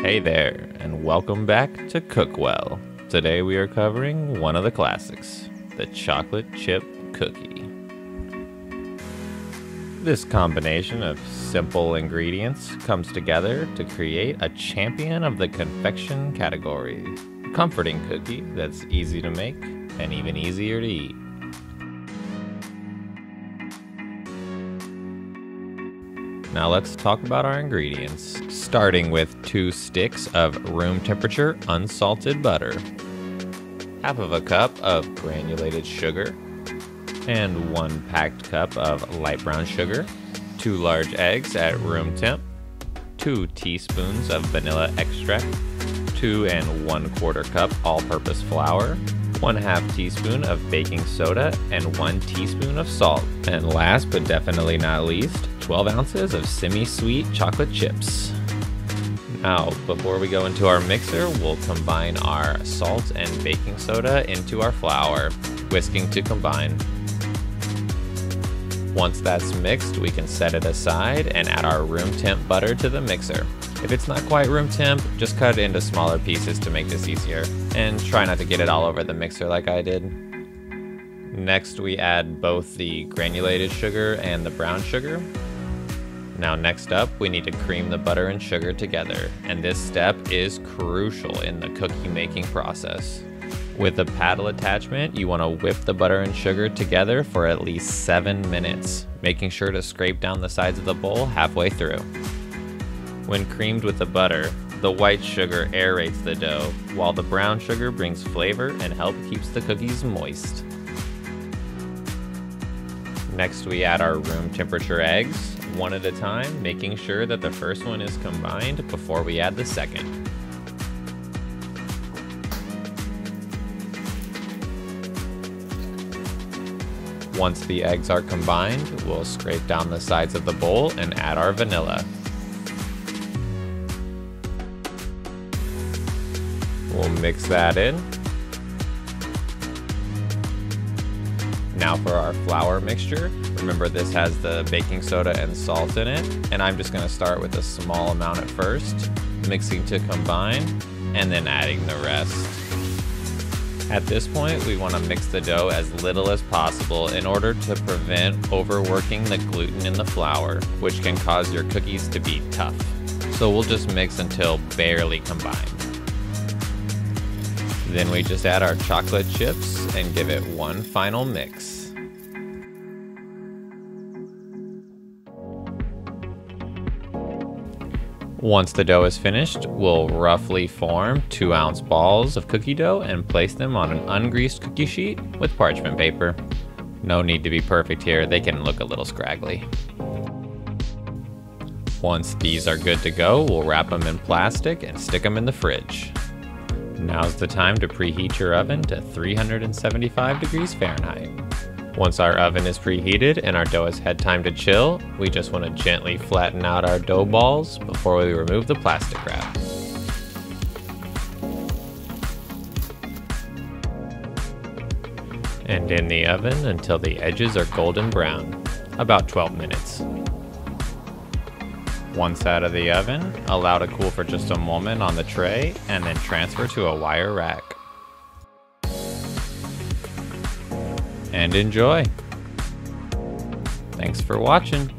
Hey there, and welcome back to Cookwell. Today we are covering one of the classics, the chocolate chip cookie. This combination of simple ingredients comes together to create a champion of the confection category. A comforting cookie that's easy to make and even easier to eat. Now let's talk about our ingredients, starting with 2 sticks of room temperature unsalted butter, half of a cup of granulated sugar, and 1 packed cup of light brown sugar, 2 large eggs at room temp, 2 teaspoons of vanilla extract, 2 1/4 cup all-purpose flour, 1/2 teaspoon of baking soda, and 1 teaspoon of salt. And last but definitely not least, 12 ounces of semi-sweet chocolate chips. Now, before we go into our mixer, we'll combine our salt and baking soda into our flour, whisking to combine. Once that's mixed, we can set it aside and add our room temp butter to the mixer. If it's not quite room temp, just cut it into smaller pieces to make this easier, and try not to get it all over the mixer like I did. Next, we add both the granulated sugar and the brown sugar. Now next up, we need to cream the butter and sugar together, and this step is crucial in the cookie making process. With a paddle attachment, you want to whip the butter and sugar together for at least 7 minutes, making sure to scrape down the sides of the bowl halfway through. When creamed with the butter, the white sugar aerates the dough, while the brown sugar brings flavor and keeps the cookies moist. Next, we add our room temperature eggs, one at a time, making sure that the first one is combined before we add the second. Once the eggs are combined, we'll scrape down the sides of the bowl and add our vanilla. We'll mix that in. Now for our flour mixture. Remember, this has the baking soda and salt in it, and I'm just going to start with a small amount at first, mixing to combine, and then adding the rest. At this point, we want to mix the dough as little as possible in order to prevent overworking the gluten in the flour, which can cause your cookies to be tough. So we'll just mix until barely combined. Then we just add our chocolate chips and give it one final mix. Once the dough is finished, we'll roughly form 2-ounce balls of cookie dough and place them on an ungreased cookie sheet with parchment paper. No need to be perfect here, they can look a little scraggly. Once these are good to go, we'll wrap them in plastic and stick them in the fridge. Now's the time to preheat your oven to 375 degrees Fahrenheit. Once our oven is preheated and our dough has had time to chill, we just want to gently flatten out our dough balls before we remove the plastic wrap. And in the oven until the edges are golden brown, about 12 minutes. Once out of the oven, allow to cool for just a moment on the tray and then transfer to a wire rack. And enjoy! Thanks for watching!